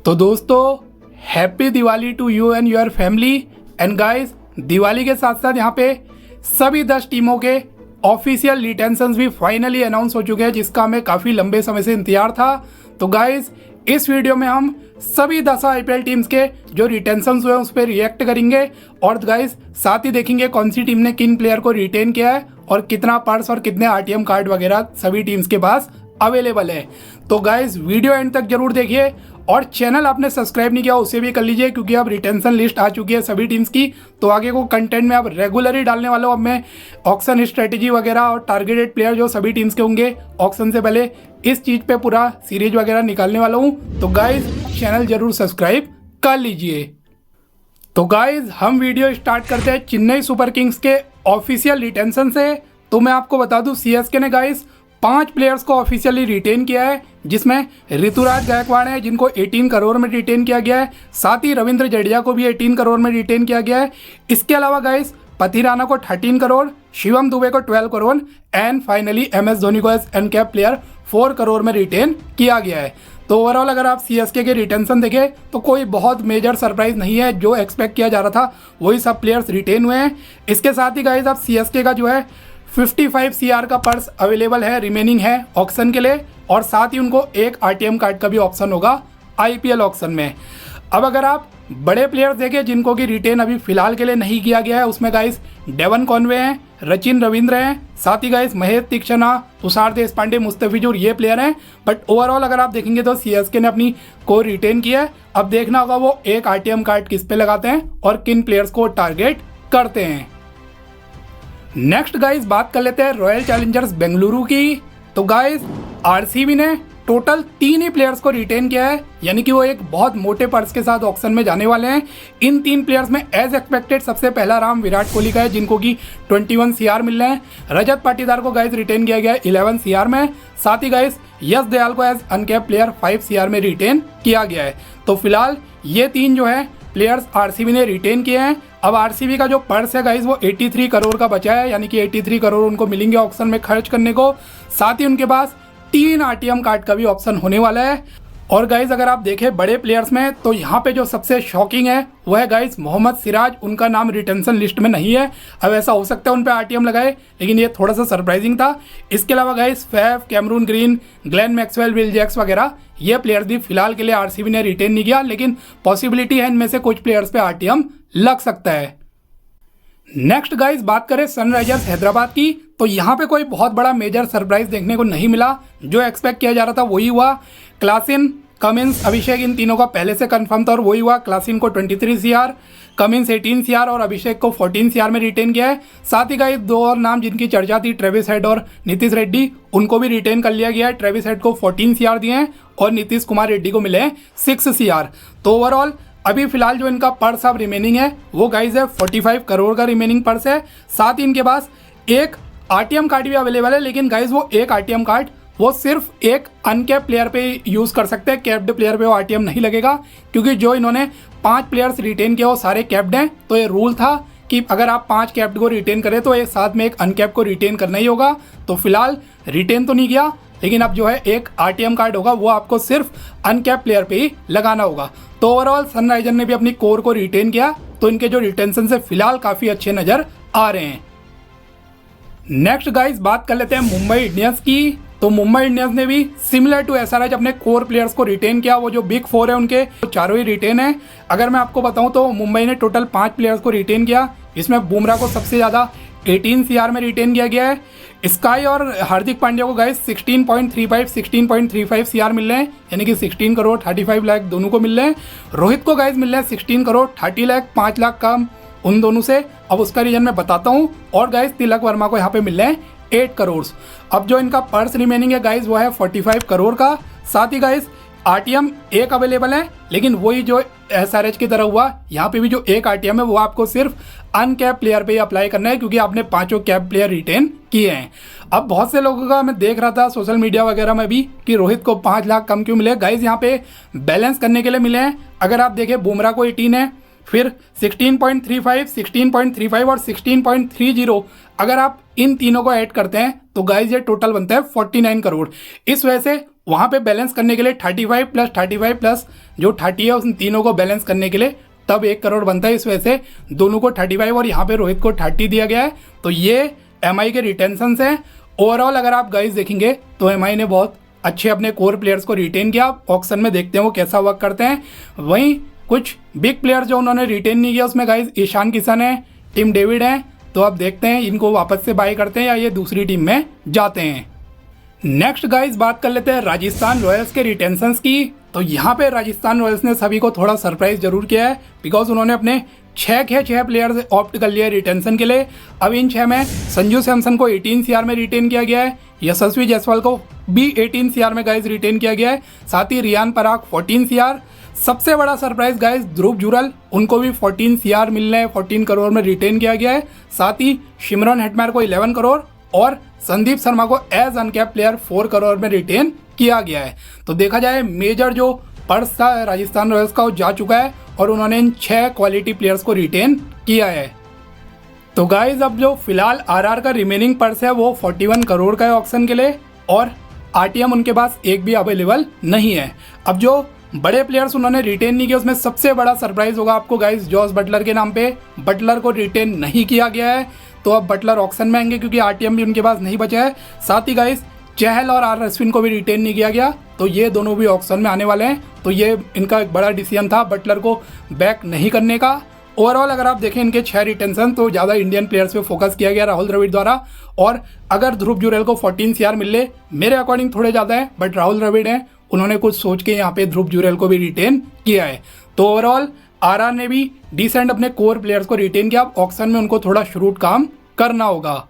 तो दोस्तों happy Diwali to you and your family. And guys, Diwali के साथ साथ यहाँ पे सभी 10 टीमों के ऑफिशियल रिटेंशंस भी फाइनली अनाउंस हो चुके हैं, जिसका हमें काफ़ी लंबे समय से इंतजार था। तो गाइस, इस वीडियो में हम सभी 10 आईपीएल टीम्स के जो रिटेंशंस हुए उस पर रिएक्ट करेंगे और गाइस साथ ही देखेंगे कौन सी टीम ने किन प्लेयर को रिटेन किया है और कितना पर्स और कितने आरटीएम कार्ड वगैरह सभी टीम्स के पास अवेलेबल है। तो गाइस वीडियो एंड तक जरूर देखिए और चैनल आपने सब्सक्राइब नहीं किया उसे भी कर लीजिए, क्योंकि अब रिटेंशन लिस्ट आ चुकी है सभी टीम्स की। तो आगे को कंटेंट में अब रेगुलरली डालने वाला हूँ। अब मैं ऑक्शन स्ट्रेटेजी वगैरह और टारगेटेड प्लेयर जो सभी टीम्स के होंगे ऑक्शन से पहले इस चीज़ पे पूरा सीरीज वगैरह निकालने वाला हूँ। तो गाइज चैनल जरूर सब्सक्राइब कर लीजिए। तो गाइज हम वीडियो स्टार्ट करते हैं चेन्नई सुपर किंग्स के ऑफिशियल रिटेंशन से। तो मैं आपको बता दूं सीएसके ने गाइज 5 प्लेयर्स को ऑफिशियली रिटेन किया है, जिसमें ऋतुराज गायकवाड़ है जिनको 18 करोड़ में रिटेन किया गया है। साथ ही रविंद्र जडेजा को भी 18 करोड़ में रिटेन किया गया है। इसके अलावा गाइस पति राणा को 13 करोड़, शिवम दुबे को 12 crore and finally MS Dhoni को एज अनकैप प्लेयर 4 करोड़ में रिटेन किया गया है। तो ओवरऑल अगर आप सीएसके के रिटेंशन देखें तो कोई बहुत मेजर सरप्राइज नहीं है, जो एक्सपेक्ट किया जा रहा था वही सब प्लेयर्स रिटेन हुए हैं। इसके साथ ही गाइज आप सीएसके का जो है 55 सीआर का पर्स अवेलेबल है, रिमेनिंग है ऑक्शन के लिए, और साथ ही उनको एक आरटीएम कार्ड का भी ऑप्शन होगा आईपीएल ऑक्शन में। अब अगर आप बड़े प्लेयर्स देखें जिनको कि रिटेन अभी फिलहाल के लिए नहीं किया गया है, उसमें गाइस डेवन कॉनवे हैं, रचिन रविंद्र हैं, साथ ही गाइस महेश तीक्षणा, तुषार देशपांडे, मुस्तफिजुर ये प्लेयर हैं। बट ओवरऑल अगर आप देखेंगे तो सीएसके ने अपनी को रिटेन किया है। अब देखना होगा वो एक आरटीएम कार्ड किस पे लगाते हैं और किन प्लेयर्स को टारगेट करते हैं। नेक्स्ट गाइस बात कर लेते हैं रॉयल चैलेंजर्स बेंगलुरु की। तो गाइस आरसीबी ने टोटल 3 ही प्लेयर्स को रिटेन किया है, यानी कि वो एक बहुत मोटे पर्स के साथ ऑक्शन में जाने वाले हैं। इन 3 प्लेयर्स में एज एक्सपेक्टेड सबसे पहला नाम विराट कोहली का है, जिनको कि 21 सीआर मिल रहे हैं। रजत पाटीदार को गाइस रिटेन किया गया है 11 सीआर में। साथ ही गाइस यश दयाल को एज अनकैप प्लेयर 5 सीआर में रिटेन किया गया है। तो फिलहाल ये 3 जो है प्लेयर्स आरसीबी ने रिटेन किए हैं। अब आरसीबी का जो पर्स है गाइस वो 83 करोड़ का बचा है, यानी कि 83 करोड़ उनको मिलेंगे ऑक्शन में खर्च करने को। साथ ही उनके पास 3 आरटीएम कार्ड का भी ऑप्शन होने वाला है। और गाइस अगर आप देखें बड़े प्लेयर्स में तो यहाँ पे जो सबसे शॉकिंग है वो है गाइस मोहम्मद सिराज, उनका नाम रिटेंशन लिस्ट में नहीं है। अब ऐसा हो सकता है उन पे आरटीएम लगाए, लेकिन ये थोड़ा सा सरप्राइजिंग था। इसके अलावा guys Faf, Cameron Green, Glenn Maxwell, Will Jacks वगैरह ये प्लेयर्स भी फिलहाल के लिए आरसीबी ने रिटेन नहीं किया, लेकिन पॉसिबिलिटी है इनमें से कुछ प्लेयर्स पे आरटीएम लग सकता है। नेक्स्ट गाइस बात करें सनराइजर्स हैदराबाद की, तो यहाँ पे कोई बहुत बड़ा मेजर सरप्राइज देखने को नहीं मिला। जो एक्सपेक्ट किया जा रहा था वही हुआ। क्लासिन, कमिंस, अभिषेक इन तीनों का पहले से कंफर्म था और वही हुआ। क्लासिन को 23 सीआर, कमिंस 18 सीआर और अभिषेक को 14 सीआर में रिटेन किया है। साथ ही गाइस 2 और नाम जिनकी चर्चा थी, ट्रेविस हेड और नीतीश रेड्डी, उनको भी रिटेन कर लिया गया है। ट्रेविस हेड को 14 सीआर दिए हैं और नीतीश कुमार रेड्डी को मिले हैं 6 सीआर। तो ओवरऑल अभी फिलहाल जो इनका पर्स अब रिमेनिंग है वो गाइस है 45 करोड़ का रिमेनिंग पर्स है। साथ ही इनके पास एक आरटीएम कार्ड भी अवेलेबल है, लेकिन गाइस वो एक आरटीएम कार्ड वो सिर्फ एक अनकैप प्लेयर पे यूज़ कर सकते हैं, कैप्ड प्लेयर पे वो आरटीएम नहीं लगेगा, क्योंकि जो इन्होंने 5 प्लेयर्स रिटेन किया वो सारे कैप्ड हैं। तो ये रूल था कि अगर आप 5 कैप्ड को रिटेन करें तो एक साथ में एक अनकैप को रिटेन करना ही होगा। तो फिलहाल रिटेन तो नहीं किया, लेकिन अब जो है एक आरटीएम कार्ड होगा वो आपको सिर्फ अनकैप प्लेयर पे ही लगाना होगा। तो ओवरऑल सनराइजर ने भी अपनी कोर को रिटेन किया, तो इनके जो रिटेंशन से फिलहाल काफ़ी अच्छे नज़र आ रहे हैं। नेक्स्ट गाइस बात कर लेते हैं मुंबई इंडियंस की। तो मुंबई इंडियंस ने भी सिमिलर टू एसआरएच अपने कोर प्लेयर्स को रिटेन किया। वो जो बिग 4 है उनके चारों ही रिटेन है। अगर मैं आपको बताऊं तो मुंबई ने टोटल 5 प्लेयर्स को रिटेन किया, इसमें बुमराह को सबसे ज़्यादा 18 सीआर में रिटेन किया गया है। स्काई और हार्दिक पांड्या को गाइस 16.35, 16.35 सीआर मिल रहे हैं, यानी कि 16 करोड़ 35 लाख दोनों को मिल रहे हैं। रोहित को गाइस मिल रहे हैं 16 करोड़ 30 लाख, 5 लाख कम उन दोनों से। अब उसका रीजन मैं बताता हूँ। और गाइस तिलक वर्मा को यहाँ पे मिल रहे हैं 8 करोड़। अब जो इनका पर्स रिमेनिंग है गाइस वो है 45 करोड़ का। साथ ही गाइस आरटीएम एक अवेलेबल है, लेकिन वही जो एसआरएच की तरह हुआ, यहाँ पे भी जो एक आरटीएम है वो आपको सिर्फ अनकैप प्लेयर पे ही अप्लाई करना है, क्योंकि आपने 5 कैप प्लेयर रिटेन किए हैं। अब बहुत से लोगों का मैं देख रहा था सोशल मीडिया वगैरह में भी कि रोहित को 5 लाख कम क्यों मिले। गाइस यहाँ पे बैलेंस करने के लिए मिले हैं। अगर आप देखें बुमराह को 18 है, फिर 16.35, 16.35 और 16.30, अगर आप इन तीनों को ऐड करते हैं तो गाइस ये टोटल बनता है 49 करोड़। इस वजह से वहाँ पे बैलेंस करने के लिए 35 प्लस 35 प्लस जो 30 है उन तीनों को बैलेंस करने के लिए तब 1 करोड़ बनता है। इस वजह से दोनों को 35 और यहाँ पे रोहित को 30 दिया गया है। तो ये एमआई के रिटेंशंस हैं। ओवरऑल अगर आप गाइस देखेंगे तो एमआई ने बहुत अच्छे अपने कोर प्लेयर्स को रिटेन किया। ऑक्शन में देखते हैं वो कैसा वर्क करते हैं। वहीं कुछ बिग प्लेयर्स जो उन्होंने रिटेन नहीं किया उसमें गाइस ईशान किशन है, टिम डेविड है। तो अब देखते हैं इनको वापस से बाय करते हैं या ये दूसरी टीम में जाते हैं। नेक्स्ट गाइस बात कर लेते हैं राजस्थान रॉयल्स के रिटेंशंस की। तो यहाँ पे राजस्थान रॉयल्स ने सभी को थोड़ा सरप्राइज जरूर किया है, बिकॉज उन्होंने अपने 6 प्लेयर्स ऑप्ट कर लिया रिटेंशन के लिए। अब इन 6 में संजू सैमसन को 18 CR में रिटेन किया गया है, यशस्वी जायसवाल को भी 18 CR में गाइस रिटेन किया गया है, साथ ही रियान पराग 14 CR। सबसे बड़ा सरप्राइज गाइस ध्रुव जुरल, उनको भी 14 CR मिलने 14 करोड़ में रिटेन किया गया है। साथ ही शिमरन हेटमेयर को 11 करोड़ और संदीप शर्मा को एज अनकैप प्लेयर 4 करोड़ में रिटेन किया गया है। तो देखा जाए मेजर जो पर्स था राजस्थान रॉयल्स का वो जा चुका है और उन्होंने इन 6 क्वालिटी प्लेयर्स को रिटेन किया है। तो गाइज अब जो फिलहाल आरआर का रिमेनिंग पर्स है वो 41 करोड़ का है ऑक्शन के लिए और आरटीएम उनके पास एक भी अवेलेबल नहीं है। अब जो बड़े प्लेयर्स उन्होंने रिटेन नहीं किया उसमें सबसे बड़ा सरप्राइज होगा आपको गाइज जॉस बटलर के नाम पे। बटलर को रिटेन नहीं किया गया है तो अब बटलर ऑक्शन में आएंगे क्योंकि आरटीएम भी उनके पास नहीं बचा है। साथ ही गाइज चहल और आर अश्विन को भी रिटेन नहीं किया गया तो ये दोनों भी ऑक्शन में आने वाले हैं। तो ये इनका एक बड़ा डिसीजन था बटलर को बैक नहीं करने का। ओवरऑल अगर आप देखें इनके 6 रिटेंशन तो ज़्यादा इंडियन प्लेयर्स पे फोकस किया गया राहुल द्रविड़ द्वारा। और अगर ध्रुव जुरैल को 14 CR मिल ले, मेरे अकॉर्डिंग थोड़े ज़्यादा है, बट राहुल द्रविड़ हैं उन्होंने कुछ सोच के यहाँ पे ध्रुव जुरैल को भी रिटेन किया है। तो ओवरऑल आरआर ने भी डिसेंट अपने कोर प्लेयर्स को रिटेन किया। ऑक्शन में उनको थोड़ा शुरूट काम करना होगा।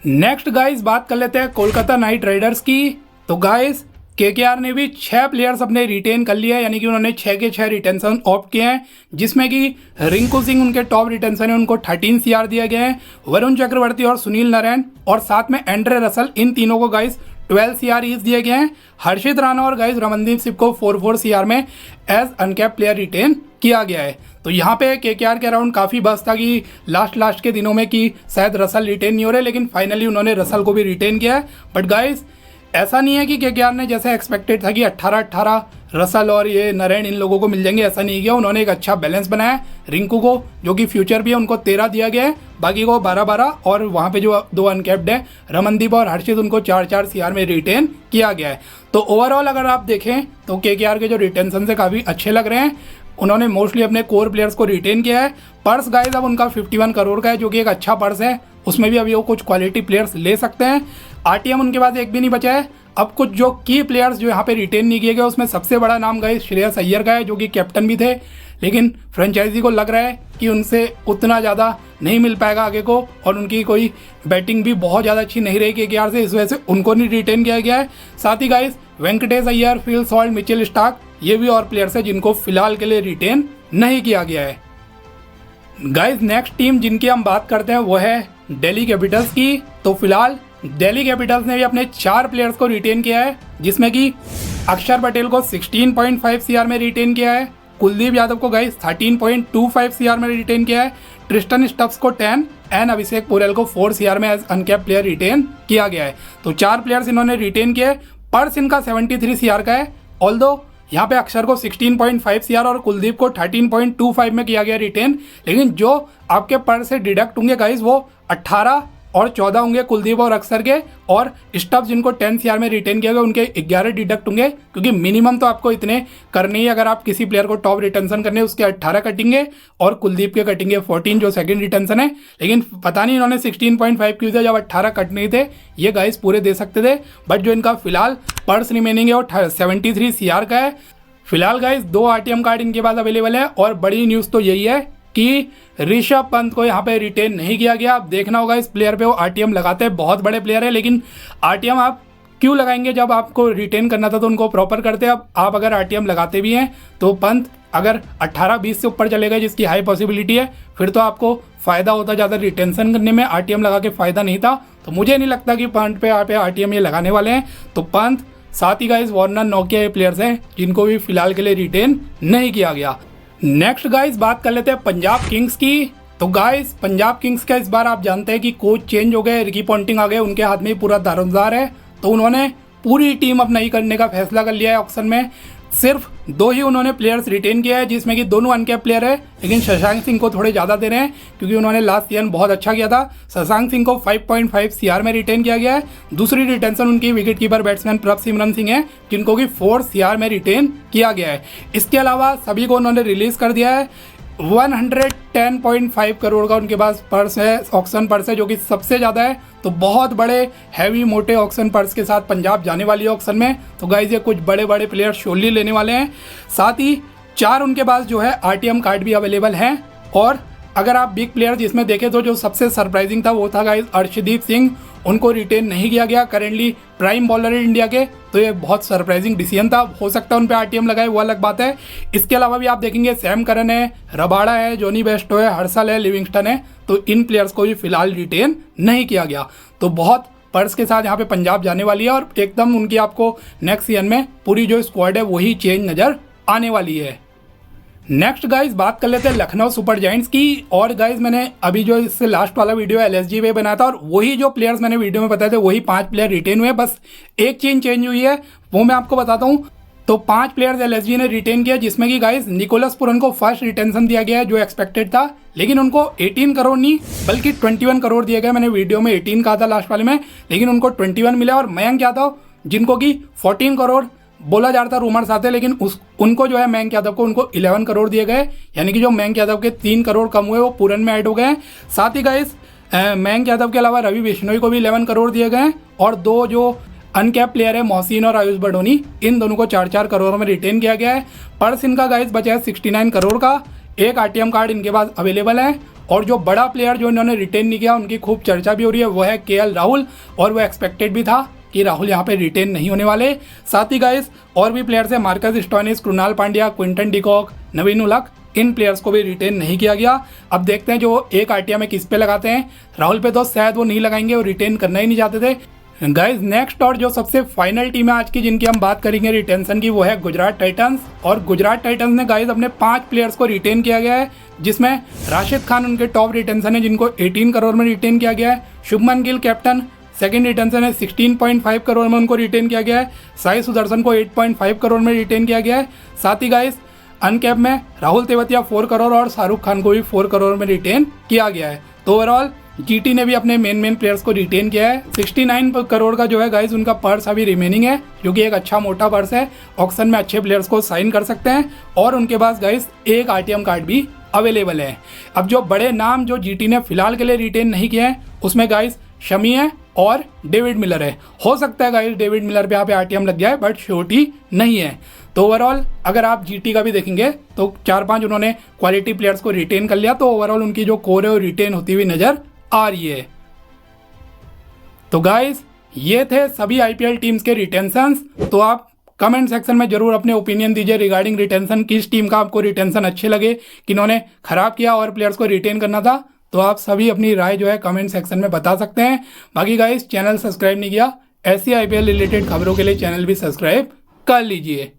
नेक्स्ट गाइस बात कर लेते हैं कोलकाता नाइट राइडर्स की। तो गाइस केकेआर ने भी 6 प्लेयर्स अपने रिटेन कर लिए हैं, यानी कि उन्होंने 6 के 6 रिटेंशन ऑप्ट किए हैं, जिसमें कि रिंकू सिंह उनके टॉप रिटेंशन है, उनको 13 CR दिया गया है। वरुण चक्रवर्ती और सुनील नारायण और साथ में एंड्रे रसल, इन तीनों को गाइस 12 CR ईच दिए गए हैं। हर्षित राणा और गाइस रमनदीप सिंह को 4 CR में एज अनकैप प्लेयर रिटेन किया गया है। तो यहाँ पे केकेआर के अराउंड काफ़ी बस था कि लास्ट के दिनों में कि शायद रसल रिटेन नहीं हो रहे, लेकिन फाइनली उन्होंने रसल को भी रिटेन किया है। बट गाइस ऐसा नहीं है कि केकेआर ने जैसे एक्सपेक्टेड था कि 18 रसल और ये नरेन इन लोगों को मिल जाएंगे, ऐसा नहीं किया। उन्होंने एक अच्छा बैलेंस बनाया। रिंकू को जो कि फ्यूचर भी है उनको 13 दिया गया है, बाकी को 12 और वहाँ पे जो 2 अनकैप्ड है रमनदीप और हर्षित उनको 4 CR में रिटेन किया गया है। तो ओवरऑल अगर आप देखें तो केकेआर के जो रिटेंशन से काफ़ी अच्छे लग रहे हैं। उन्होंने मोस्टली अपने कोर प्लेयर्स को रिटेन किया है। पर्स गाइस अब उनका 51 करोड़ का है, जो कि एक अच्छा पर्स है। उसमें भी अभी वो कुछ क्वालिटी प्लेयर्स ले सकते हैं। आरटीएम उनके पास एक भी नहीं बचा है। अब कुछ जो की प्लेयर्स जो यहाँ पे रिटेन नहीं किए गए उसमें सबसे बड़ा नाम गाइस श्रेयस अय्यर का है, जो कि कैप्टन भी थे, लेकिन फ्रेंचाइजी को लग रहा है कि उनसे उतना ज़्यादा नहीं मिल पाएगा आगे को, और उनकी कोई बैटिंग भी बहुत ज़्यादा अच्छी नहीं रही केकेआर से, इस वजह से उनको नहीं रिटेन किया गया है। साथ ही guys Venkatesh Iyer, Phil Salt, Mitchell Starc, ये भी और प्लेयर्स हैं जिनको फिलहाल के लिए रिटेन नहीं किया गया है। गाइस नेक्स्ट टीम जिनकी हम बात करते हैं वो है दिल्ली कैपिटल्स की। तो फिलहाल दिल्ली कैपिटल्स ने भी अपने 4 प्लेयर्स को रिटेन किया है, जिसमें कि अक्षर पटेल को 16.5 CR में रिटेन किया है, कुलदीप यादव को गाइस 13.25 CR में रिटेन किया है, ट्रिस्टन स्टब्स को 10 एंड अभिषेक पुरेल को 4 CR में एज अनकैप प्लेयर रिटेन किया गया है। तो 4 प्लेयर्स इन्होंने रिटेन किए। पर्स इनका 73 CR का है, ऑल्दो यहाँ पे अक्षर को 16.5 CR और कुलदीप को 13.25 में किया गया रिटेन, लेकिन जो आपके पर्स से डिडक्ट होंगे गाइस वो 18 और 14 होंगे कुलदीप और अक्षर के, और स्टब्स जिनको 10 CR में रिटेन किया गया उनके 11 डिडक्ट होंगे, क्योंकि मिनिमम तो आपको इतने करने ही अगर आप किसी प्लेयर को टॉप रिटेंशन करने उसके 18 कटेंगे और कुलदीप के कटेंगे 14 जो सेकंड रिटेंशन है। लेकिन पता नहीं इन्होंने 16.5 क्यों दिया, जब 18 कटने थे ये गाइस पूरे दे सकते थे। बट जो इनका फिलहाल पर्स रिमेनिंग है वो 73 CR का है। फिलहाल गाइस 2 आरटीएम कार्ड इनके पास अवेलेबल है, और बड़ी न्यूज़ तो यही है कि ऋषभ पंत को यहाँ पे रिटेन नहीं किया गया। आप देखना होगा इस प्लेयर पे, वो आरटीएम लगाते हैं, बहुत बड़े प्लेयर है, लेकिन आरटीएम आप क्यों लगाएंगे, जब आपको रिटेन करना था तो उनको प्रॉपर करते। अब आप अगर आरटीएम लगाते भी हैं तो पंत अगर 18-20 से ऊपर चले गए, जिसकी हाई पॉसिबिलिटी है, फिर तो आपको फ़ायदा होता ज़्यादा रिटेंशन करने में, आरटीएम लगा के फ़ायदा नहीं था। तो मुझे नहीं लगता कि पंत पे आप आरटीएम ये लगाने वाले हैं। तो पंत, साथ ही गाइस वार्नर, नोकिया, ये प्लेयर्स हैं जिनको भी फिलहाल के लिए रिटेन नहीं किया गया। नेक्स्ट गाइस बात कर लेते हैं पंजाब किंग्स की। तो गाइस पंजाब किंग्स का इस बार आप जानते हैं कि कोच चेंज हो गए, रिकी पॉन्टिंग आ गए, उनके हाथ में ही पूरा दारोमदार है। तो उन्होंने पूरी टीम अब नहीं करने का फैसला कर लिया है ऑक्शन में। सिर्फ 2 ही उन्होंने प्लेयर्स रिटेन किया है, जिसमें कि दोनों अनकैप प्लेयर है, लेकिन शशांक सिंह को थोड़े ज़्यादा दे रहे हैं क्योंकि उन्होंने लास्ट सीजन बहुत अच्छा किया था। शशांक सिंह को 5.5 CR में रिटेन किया गया है। दूसरी रिटेंशन उनकी wicket keeper batsman Prabhsimran Singh है, जिनको कि 4 CR में रिटेन किया गया है। इसके अलावा सभी को उन्होंने रिलीज़ कर दिया है। 110.5 करोड़ का उनके पास पर्स है, ऑक्शन पर्स है, जो कि सबसे ज़्यादा है। तो बहुत बड़े हैवी मोटे ऑक्शन पर्स के साथ पंजाब जाने वाली है ऑक्शन में। तो गाइस ये कुछ बड़े बड़े प्लेयर शोली लेने वाले हैं। साथ ही 4 उनके पास जो है RTM कार्ड भी अवेलेबल हैं। और अगर आप बिग प्लेयर जिसमें देखें तो जो सबसे सरप्राइजिंग था वो था गाइस अर्शदीप सिंह, उनको रिटेन नहीं किया गया। करेंटली प्राइम बॉलर है इंडिया के, तो ये बहुत सरप्राइजिंग डिसीजन था। हो सकता है उन पे RTM लगाए, वो अलग बात है। इसके अलावा भी आप देखेंगे सैम करन है, रबाड़ा है, जॉनी बेस्टो है, हर्षल है, लिविंगस्टन है, तो इन प्लेयर्स को भी फिलहाल रिटेन नहीं किया गया। तो बहुत पर्स के साथ यहाँ पे पंजाब जाने वाली है और एकदम उनकी आपको नेक्स्ट सीजन में पूरी जो स्क्वाड है वही चेंज नज़र आने वाली है। नेक्स्ट गाइज बात कर लेते हैं लखनऊ सुपर जायंट्स की। और गाइज मैंने अभी जो इससे लास्ट वाला वीडियो LSG पे बनाया था और वही जो प्लेयर्स मैंने वीडियो में बताए थे वही 5 प्लेयर रिटेन हुए, बस एक चेंज हुई है, वो मैं आपको बताता हूँ। तो 5 प्लेयर्स LSG ने रिटेन किया, जिसमें कि गाइज निकोलस पुरन को फर्स्ट रिटेंशन दिया गया है जो एक्सपेक्टेड था, लेकिन उनको 18 करोड़ नहीं बल्कि 21 करोड़ दिए गए। मैंने वीडियो में 18 कहा था लास्ट वाले में, लेकिन उनको 21 मिला। और मयंक यादव जिनको कि 14 करोड़ बोला जा रहा था, रूमर्स आते, लेकिन उनको जो है मयंक यादव को उनको 11 करोड़ दिए गए, यानी कि जो मयंक यादव के 3 करोड़ कम हुए वो पूरन में ऐड हो गए। साथ ही गाइस मयंक यादव के अलावा रवि बिश्नोई को भी 11 करोड़ दिए गए और 2 जो अनकैप प्लेयर है मोहसिन और आयुष बडोनी, इन दोनों को 4-4 करोड़ में रिटेन किया गया है। पर्स इनका गाइस बचा है 69 करोड़ का। एक RTM कार्ड इनके पास अवेलेबल है। और जो बड़ा प्लेयर जो इन्होंने रिटेन नहीं किया उनकी खूब चर्चा भी हो रही है, वो है KL राहुल, और वो एक्सपेक्टेड भी था कि राहुल यहाँ पे रिटेन नहीं होने वाले। साथ ही गाइस और भी प्लेयर्स है, Marcus Stoinis, Krunal Pandya, Quinton de Kock, Naveen ul Haq, इन प्लेयर्स को भी रिटेन नहीं किया गया। अब देखते हैं जो एक RTM में किस पे लगाते हैं। राहुल पे तो शायद वो नहीं लगाएंगे, वो रिटेन करना ही नहीं चाहते थे। गाइज नेक्स्ट और जो सबसे फाइनल टीम है आज की जिनकी हम बात करेंगे रिटेंशन की, वो है गुजरात टाइटंस। और गुजरात टाइटंस ने गाइज अपने 5 प्लेयर्स को रिटेन किया गया है, जिसमें राशिद खान उनके टॉप रिटेंशन है जिनको 18 करोड़ में रिटेन किया गया है। Shubman Gill captain second retention है, 16.5 करोड़ में उनको रिटेन किया गया है। साई सुदर्शन को 8.5 करोड़ में रिटेन किया गया है। साथ ही गाइस अनकैप में राहुल तेवतिया 4 करोड़ और शाहरुख खान को भी 4 करोड़ में रिटेन किया गया है। तो ओवरऑल GT ने भी अपने मेन प्लेयर्स को रिटेन किया है। 69 करोड़ का जो है गाइस उनका पर्स अभी रिमेनिंग है, जो कि एक अच्छा मोटा पर्स है। ऑक्शन में अच्छे प्लेयर्स को साइन कर सकते हैं और उनके पास गाइस एक RTM कार्ड भी अवेलेबल है। अब जो बड़े नाम जो GT ने फिलहाल के लिए रिटेन नहीं किए हैं उसमें गाइस शमी है और डेविड मिलर है। हो सकता है गाइस डेविड मिलर पे यहाँ पे RTM लग जाए, बट श्योरिटी नहीं है। तो ओवरऑल अगर आप GT का भी देखेंगे तो 4-5 उन्होंने क्वालिटी प्लेयर्स को रिटेन कर लिया, तो ओवरऑल उनकी जो कोर है वो रिटेन होती हुई नजर आ रही है। तो गाइस ये थे सभी IPL टीम्स के रिटेंशंस। तो आप कमेंट सेक्शन में जरूर अपने ओपिनियन दीजिए रिगार्डिंग रिटेंशन, किस टीम का आपको रिटेंशन अच्छे लगे, किन्होंने खराब किया और प्लेयर्स को रिटेन करना था। तो आप सभी अपनी राय जो है कमेंट सेक्शन में बता सकते हैं। बाकी गाइस चैनल सब्सक्राइब नहीं किया, ऐसी IPL रिलेटेड खबरों के लिए चैनल भी सब्सक्राइब कर लीजिए।